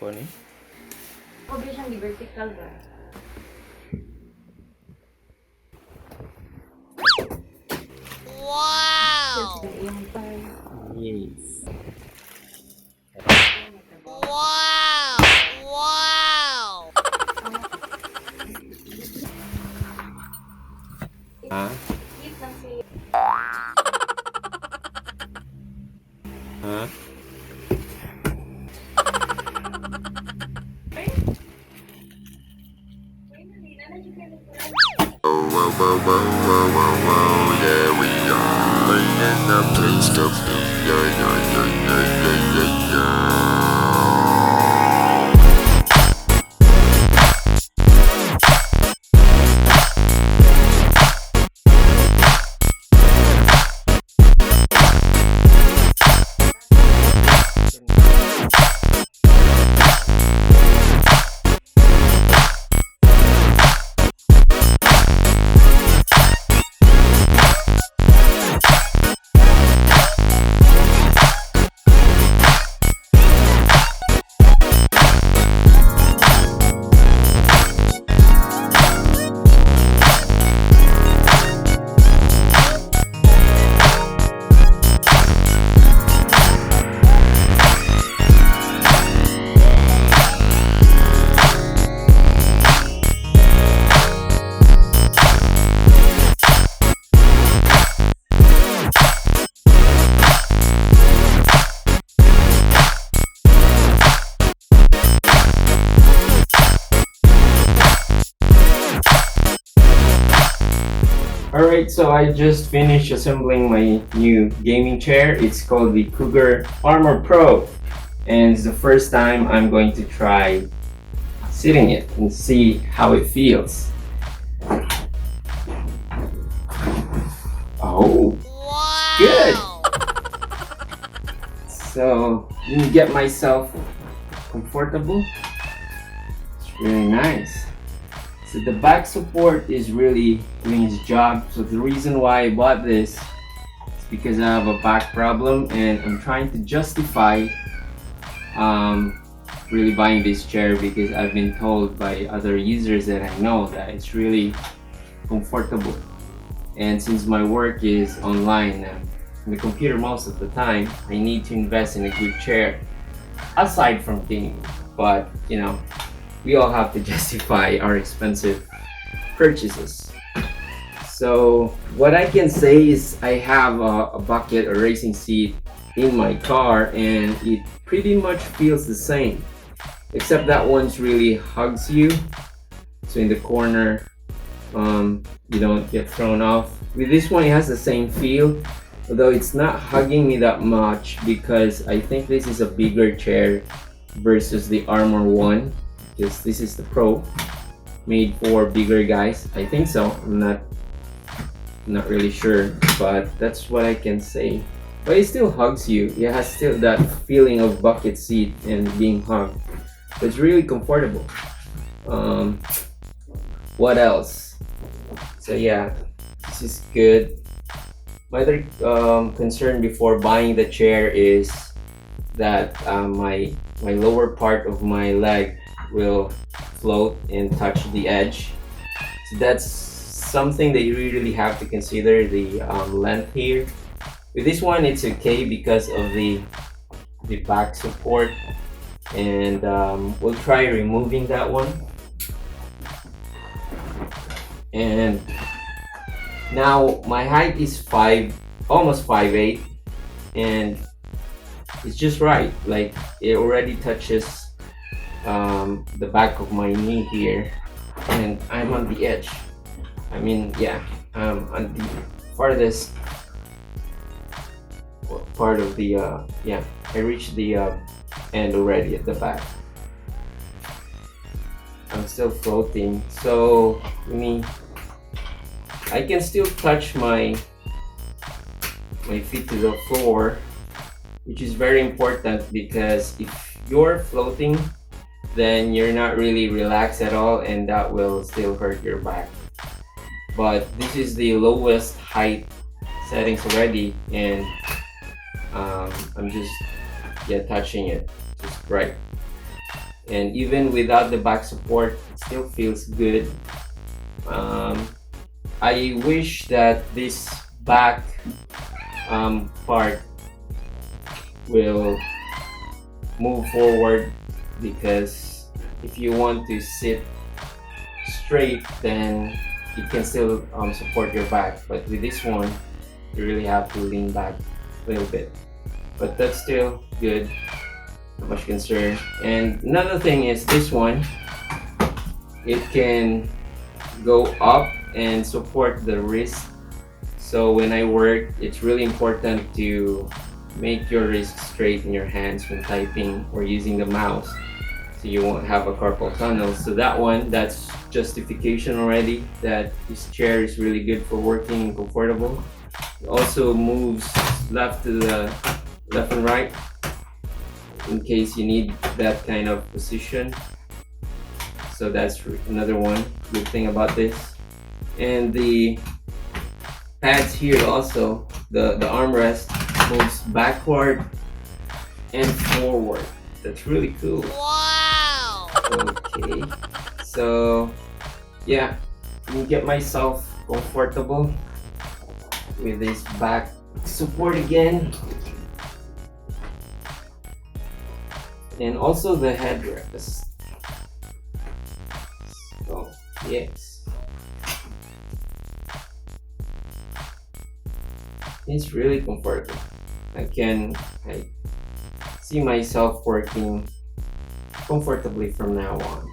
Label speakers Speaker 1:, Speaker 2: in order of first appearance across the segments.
Speaker 1: ko ni.
Speaker 2: Huwag siyang di vertical ba?
Speaker 3: Wow!
Speaker 1: Yes.
Speaker 3: Wow! Wow!
Speaker 1: Ha?
Speaker 2: Hit lang siya.
Speaker 1: Ha?
Speaker 4: Yeah, we are in the place to be. Yeah.
Speaker 1: Alright, so I just finished assembling my new gaming chair. It's called the Cougar Armor Pro. And it's the first time I'm going to try sitting it and see how it feels. Oh, good!
Speaker 3: Wow!
Speaker 1: So, let me get myself comfortable. It's really nice. So the back support is really doing its job. So the reason why I bought this is because I have a back problem and I'm trying to justify really buying this chair because I've been told by other users that I know that it's really comfortable. And since my work is online on the computer most of the time, I need to invest in a good chair aside from gaming. But you know, we all have to justify our expensive purchases. So what I can say is I have a bucket or racing seat in my car and it pretty much feels the same, except that one's really hugs you. So in the corner, you don't get thrown off. With this one, it has the same feel, although it's not hugging me that much because I think this is a bigger chair versus the Armor one. Because this is the Pro, made for bigger guys. I think so. I'm not really sure, but that's what I can say. But it still hugs you. It has still that feeling of bucket seat and being hugged. But it's really comfortable. What else? So yeah, this is good. My other concern before buying the chair is that my lower part of my leg will float and touch the edge. So that's something that you really have to consider, the length here. With this one, it's okay because of the back support, and we'll try removing that one. And now my height is almost 5'8", and it's just right. Like it already touches the back of my knee here, and I'm on the edge. I mean, yeah, I'm on the farthest part of the yeah, I reached the end already at the back. I'm still floating, so I can still touch my feet to the floor, which is very important because if you're floating, then you're not really relaxed at all, and that will still hurt your back. But this is the lowest height settings already, and I'm just touching it just right. and even without the back support, it still feels good. I wish that this back part will move forward, because if you want to sit straight, then it can still support your back, but with this one you really have to lean back a little bit, but that's still good, not much concern. And another thing is this one, it can go up and support the wrist. So when I work, it's really important to make your wrist straight in your hands when typing or using the mouse, so you won't have a carpal tunnel. So that one, that's justification already that this chair is really good for working and comfortable. It also moves left to the left and right in case you need that kind of position. So that's another one good thing about this. And the pads here also, the armrest moves backward and forward. That's really cool.
Speaker 3: Wow!
Speaker 1: Okay, so yeah, let me get myself comfortable with this back support again, and also the headrest. So yes, it's really comfortable. I see myself working comfortably from now on.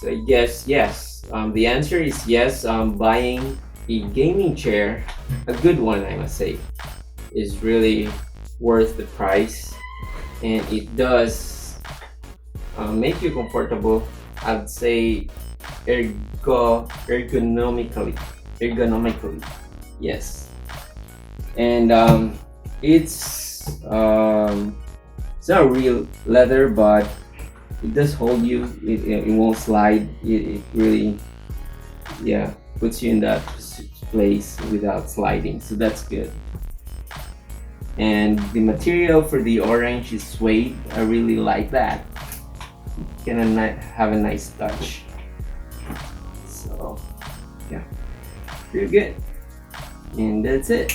Speaker 1: So I guess yes, the answer is yes. Buying a gaming chair, a good one I must say, is really worth the price, and it does make you comfortable. I'd say ergonomically, yes. And it's not real leather, but it does hold you. It won't slide. It really, yeah, puts you in that place without sliding. So that's good. And the material for the orange is suede. I really like that. Can have a nice touch. So yeah, pretty good. And that's it.